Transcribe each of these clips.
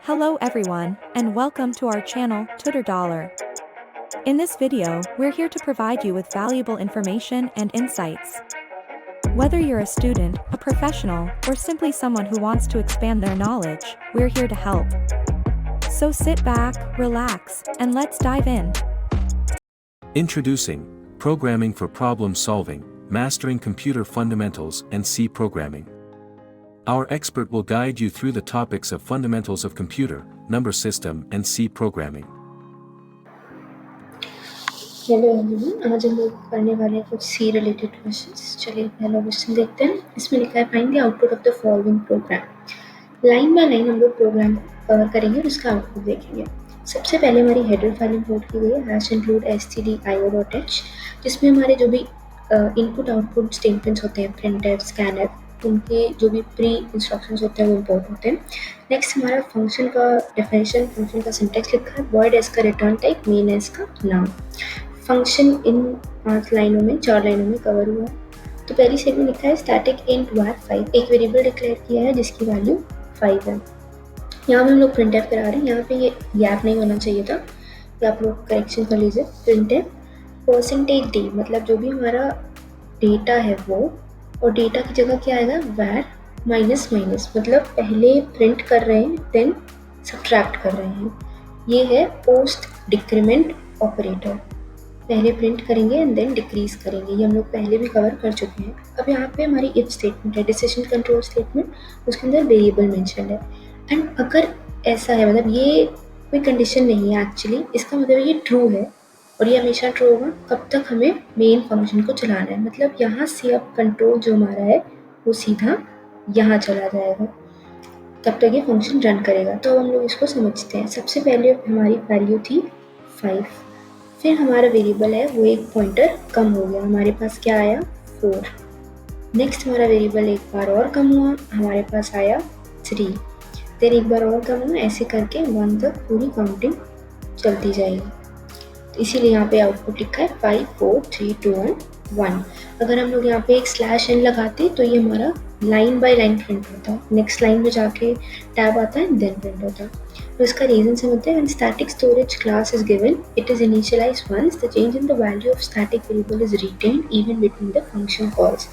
Hello everyone, and welcome to our channel, Tutor Dollar. In this video, we're here to provide you with valuable information and insights. Whether you're a student, a professional, or simply someone who wants to expand their knowledge, we're here to help. So sit back, relax, and let's dive in. Introducing Programming for Problem Solving, Mastering Computer Fundamentals and C Programming. Our expert will guide you through the topics of fundamentals of computer, number system and C programming. Hello everyone, आज हम लोग करने वाले हैं कुछ सी related questions. चलिए पहला question देखते हैं। इसमें लिखा है find the output of the following programme. Line by line हम लोग प्रोग्राम को कवर करेंगे और उसका आउटपुट देखेंगे। सबसे पहले हमारी हेडर फाइल इंपोर्ट की गई है #include_stdio.h, जिसमें हमारे जो भी इनपुट आउटपुट स्टेटमेंट्स होते हैं, प्रिंटफ, स्कैनफ, उनके जो भी प्री इंस्ट्रक्शंस होते हैं वो इंपोर्ट होते हैं। नेक्स्ट हमारा फंक्शन का डेफिनेशन, फंक्शन का सिंटैक्स लिखा है, वॉइड एस का रिटर्न टाइप, मेन एस का नाम। फंक्शन इन 4 लाइनों में कवर हुआ है। तो पहली स्टेटमेंट लिखा है स्टैटिक इंट var 5, एक वेरिएबल डिक्लेयर किया है जिसकी वैल्यू 5 है। यहाँ पे हम लोग प्रिंटफ करा रहे हैं, यहाँ पे ये गैप नहीं होना चाहिए था, ये आप लोग करेक्शन कर लीजिए। प्रिंटफ %d, मतलब जो भी हमारा डेटा है वो, और डेटा की जगह क्या आएगा, var माइनस, मतलब पहले प्रिंट कर रहे हैं देन सब्ट्रैक्ट कर रहे हैं। ये है पोस्ट डिक्रीमेंट ऑपरेटर, पहले प्रिंट करेंगे एंड देन डिक्रीज करेंगे। ये हम लोग पहले भी कवर कर चुके हैं। अब यहाँ पे हमारी इफ स्टेटमेंट है, डिसीजन कंट्रोल स्टेटमेंट, उसके अंदर वेरिएबल मेंशन है। एंड अगर ऐसा है, मतलब ये कोई कंडीशन नहीं है एक्चुअली, इसका मतलब ये ट्रू है और ये हमेशा ट्रू होगा कब तक हमें मेन फंक्शन को चलाना है। मतलब यहाँ से अब कंट्रोल जो हमारा है वो सीधा यहाँ चला जाएगा, तब तक ये फंक्शन रन करेगा। तो हम लोग इसको समझते हैं। सबसे पहले हमारी वैल्यू थी 5, फिर हमारा वेरिएबल है वो एक पॉइंटर कम हो गया, हमारे पास क्या आया 4। नेक्स्ट हमारा वेरिएबल एक बार और कम हुआ, हमारे पास आया 3, फिर एक बार और कम हुआ, ऐसे करके 1 तक पूरी काउंटिंग चलती जाएगी। तो इसीलिए यहाँ पे आउटपुट लिखा है 5 4 3 2 1। अगर हम लोग यहाँ पे एक /n लगाते तो ये हमारा लाइन बाय लाइन प्रिंट होता है, नेक्स्ट लाइन में जाके टैब आता है देन प्रिंट होता है। तो इसका रीजन समझते हैं। When static storage class is given, it is initialized once the change in the value of static variable is retained even between the function calls।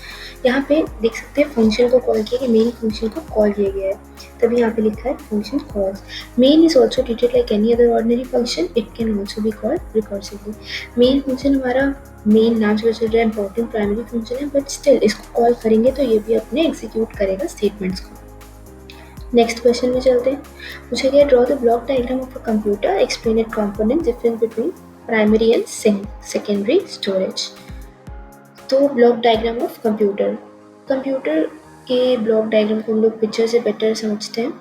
यहाँ पे देख सकते हैं फंक्शन को कॉल किया, कि मेन फंक्शन को कॉल किया गया है, तभी यहाँ पे लिखा है function calls. Main is also treated like any other ordinary function, it can also be called recursively. Main function हमारा मेन नाम से चल रहा है, इंपॉर्टेंट प्राइमरी फंक्शन है, बट स्टिल इसको कॉल करेंगे तो ये भी अपने एग्जीक्यूट करेगा स्टेटमेंट्स को। नेक्स्ट क्वेश्चन में चलते हैं। पूछा गया draw the block diagram of a computer, explain it component, difference between primary and secondary storage. तो ब्लॉक डायग्राम ऑफ कंप्यूटर के ब्लॉक डायग्राम को हम लोग पिक्चर से बेटर समझते हैं।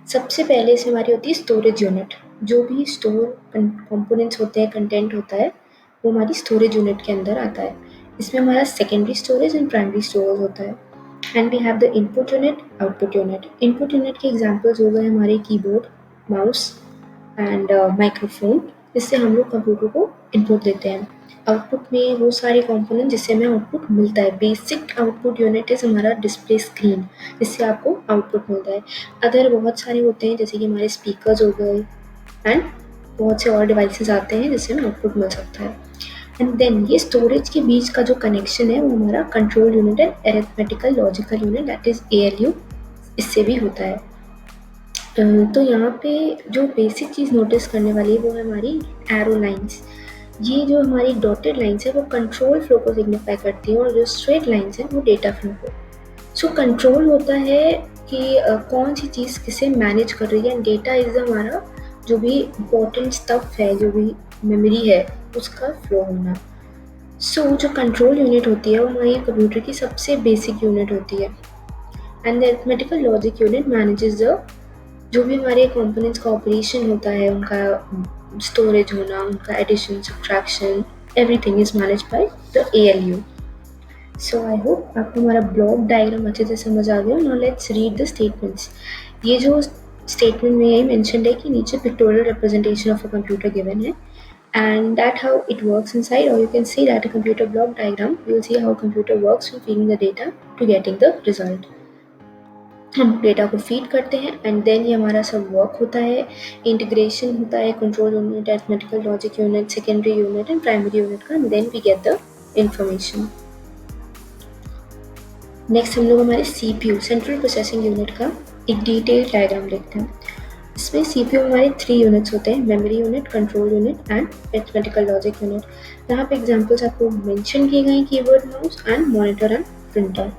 सबसे पहले से हमारी होती है स्टोरेज यूनिट, जो भी स्टोर कंपोनेंट्स होते हैं, कंटेंट होता है, वो हमारी स्टोरेज यूनिट के अंदर आता है। इसमें हमारा secondary storage and primary storage होता है। And we have the input unit, output unit. Input unit के एग्जांपल्स हो गए हमारे कीबोर्ड, माउस एंड माइक्रोफोन, जिससे हम लोग कंप्यूटर को इनपुट देते हैं। आउटपुट में वो सारे कंपोनेंट जिससे हमें आउटपुट मिलता है। बेसिक आउटपुट यूनिट इज हमारा डिस्प्ले स्क्रीन, जिससे आपको आउटपुट मिलता है। अदर बहुत सारे होते हैं, जैसे कि हमारे स्पीकर्स हो गए एंड बहुत से और डिवाइसेस आते हैं जिससे हमें आउटपुट मिल सकता है। एंड देन ये स्टोरेज के बीच का जो कनेक्शन है वो हमारा control unit and arithmetical logical unit, that is ALU, इससे भी होता है। तो यहाँ पे जो बेसिक चीज़ नोटिस करने वाली है वो है हमारी एरो लाइंस। ये जो हमारी डॉटेड लाइंस है वो कंट्रोल फ्लो को सिग्निफाई करती है, और जो स्ट्रेट लाइंस है वो डेटा फ्लो को। सो कंट्रोल होता है कि कौन सी चीज़ किसे मैनेज कर रही है, एंड डेटा इज हमारा जो भी इम्पोर्टेंट स्टफ है, जो भी मेमोरी है, उसका फ्लो होना। सो जो कंट्रोल यूनिट होती है वो हमारी कंप्यूटर की सबसे बेसिक यूनिट होती है। And the arithmetical logic unit manages the, जो भी हमारे कंपोनेंट्स का ऑपरेशन होता है, उनका स्टोरेज होना, उनका addition, subtraction, everything is manage by the ALU। So I hope आपको हमारा ब्लॉक डायग्राम अच्छे से समझ आ गया। Now let's read the statements. ये जो स्टेटमेंट में यही मेंशन्ड है कि नीचे pictorial representation of a computer given है, and that how it works inside, or you can see that a computer block diagram, you will see how computer works from feeding the data to getting the result. हम data को feed करते हैं and then ये हमारा सब work होता है, integration होता है control unit, arithmetical logic unit, secondary unit and primary unit का, and then we get the information. Next हम लोग हमारे CPU सेंट्रल प्रोसेसिंग यूनिट का एक डिटेल डायग्राम देखते हैं। इसमें CPU हमारे 3 यूनिट्स होते हैं, memory unit, control unit and arithmetical logic unit. यहाँ पे एग्जांपल्स आपको मेंशन किए गए हैं, keyboard, mouse and monitor and printer.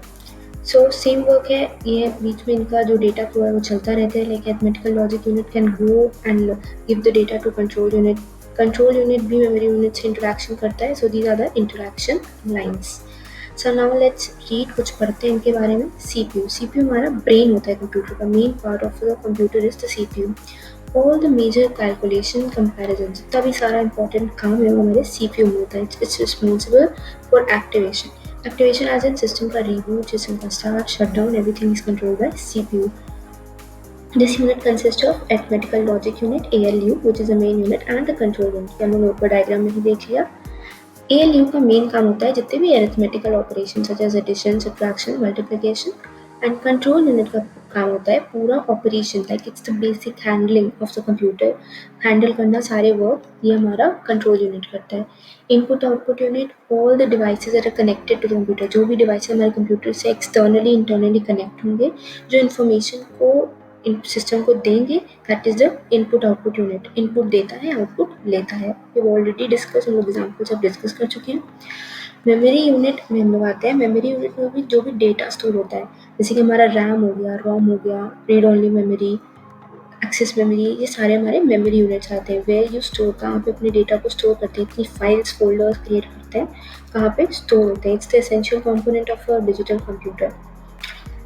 So same work है, ये बीच में इनका जो डेटा फ्लो है वो चलता रहता है। Like arithmetical logic unit can go and give the data to control unit, control unit भी मेमोरी यूनिट से इंटरेक्शन करता है। So these are the interaction lines. So now let's read, कुछ पढ़ते हैं इनके बारे में। CPU हमारा ब्रेन होता है कंप्यूटर का, main part of the computer is the CPU। All the major calculation, comparison, जितना भी सारा इंपॉर्टेंट काम है वो हमारे CPU में होता है। It's responsible for activation. Activation as in system का reboot, system का start, shutdown, everything is controlled by CPU. This unit consists of arithmetical logic unit ALU, which is the main unit, and the control unit. ये हमने ऊपर diagram में ही देख लिया। ALU का main काम होता है जितने भी arithmetical operations such as addition, subtraction, multiplication, and control unit का काम होता है पूरा operation, like it's the basic handling of the computer, handle करना सारे वर्क ये हमारा कंट्रोल यूनिट करता है। Input output unit, all the devices are connected to the computer, जो भी डिवाइस हमारे कंप्यूटर से एक्सटर्नली इंटरनली कनेक्ट होंगे, जो इन्फॉर्मेशन को सिस्टम को देंगे, that is the input output unit. Input देता है, आउटपुट लेता है। ये ऑलरेडी डिस्कस, हम लोग एग्जाम्पल सब डिस्कस कर चुके हैं। मेमोरी यूनिट में हम लोग आते हैं। मेमोरी यूनिट में भी जो भी डेटा स्टोर होता है, जैसे कि हमारा रैम हो गया, रोम हो गया, read only memory, access memory, ये सारे हमारे मेमोरी यूनिट्स आते हैं। वेयर यू स्टोर, कहाँ पे अपने डेटा को स्टोर करते हैं, इतनी फाइल्स फोल्डर्स क्रिएट करते हैं, कहाँ पे स्टोर होते हैं। It's the essential component of a digital computer.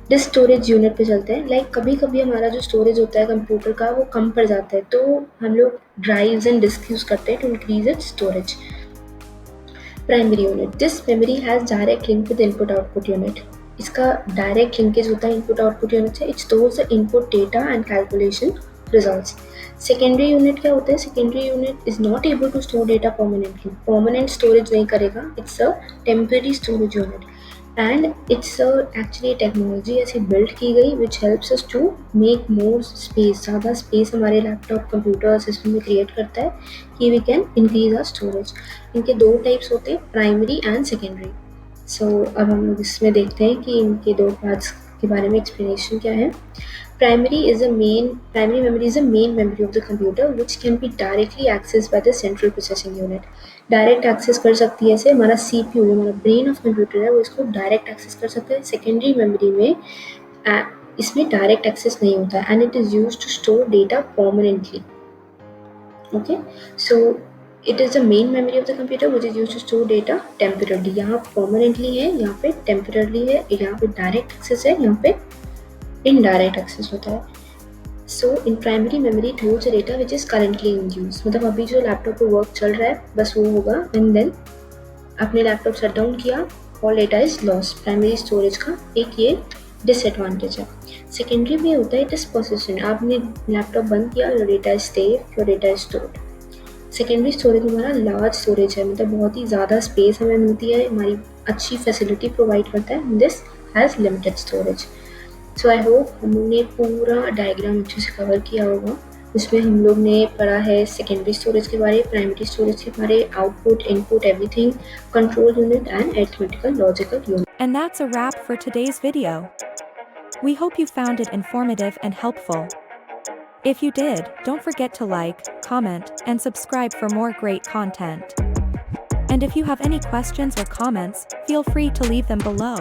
Disk storage unit पे चलते हैं। लाइक कभी कभी हमारा जो स्टोरेज होता है कंप्यूटर का वो कम पड़ जाता है, तो हम लोग ड्राइव्स एंड डिस्क यूज करते हैं to increase its storage. Primary unit, this memory has direct link with input output unit. इसका डायरेक्ट लिंकेज होता है इनपुट आउटपुट यूनिट से। It stores the input data and calculation results. Secondary unit क्या होता है? Secondary unit is not able to store data permanently, permanent storage नहीं करेगा। It's a temporary storage unit and it's actually technology ऐसी build की गई which helps us to make more space, ज़्यादा space हमारे लैपटॉप कंप्यूटर सिस्टम में create करता है कि we can increase our storage. इनके दो टाइप्स होते हैं, प्राइमरी एंड सेकेंडरी। सो अब हम लोग इसमें देखते हैं कि इनके दो पार्ट्स के बारे में एक्सप्लेनेशन क्या है। Primary memory is the main memory of the computer which can be directly accessed by the central processing unit. Direct access कर सकती है ऐसे हमारा CPU, जो हमारा ब्रेन ऑफ कंप्यूटर है, वो इसको डायरेक्ट एक्सेस कर सकता है। सेकेंडरी मेमोरी में इसमें डायरेक्ट एक्सेस नहीं होता है and it is used to store data permanently. Okay, so it is the main memory of the computer which is used to store data temporarily. यहाँ permanently है, यहाँ पे टेम्पररली है, यहाँ पे डायरेक्ट एक्सेस है, यहाँ पे इनडायरेक्ट एक्सेस होता है। So in primary memory it holds the data which is currently in use. मतलब अभी जो लैपटॉप पे वर्क चल रहा है बस वो होगा, एंड देन आपने लैपटॉप शट डाउन किया, all data is lost. Primary storage का एक ये डिसएडवांटेज है। सेकेंडरी में होता है इट इज पोजीशन, आपने लैपटॉप बंद किया, your data is safe, your data is stored. Secondary storage हमारा लार्ज स्टोरेज है, मतलब बहुत ही ज़्यादा स्पेस हमें मिलती है, हमारी अच्छी फैसिलिटी प्रोवाइड करता है। This has limited storage. So I hope हम लोग ने पूरा डायग्राम अच्छे से कवर किया होगा। इसमें हम लोग ने पढ़ा है सेकेंडरी स्टोरेज के बारे, प्राइमरी स्टोरेज के बारे, output, input, everything, control unit and arithmetical logical unit. And that's a wrap for today's video. We hope you found it informative and helpful. If you did, don't forget to like, comment, and subscribe for more great content. And if you have any questions or comments, feel free to leave them below.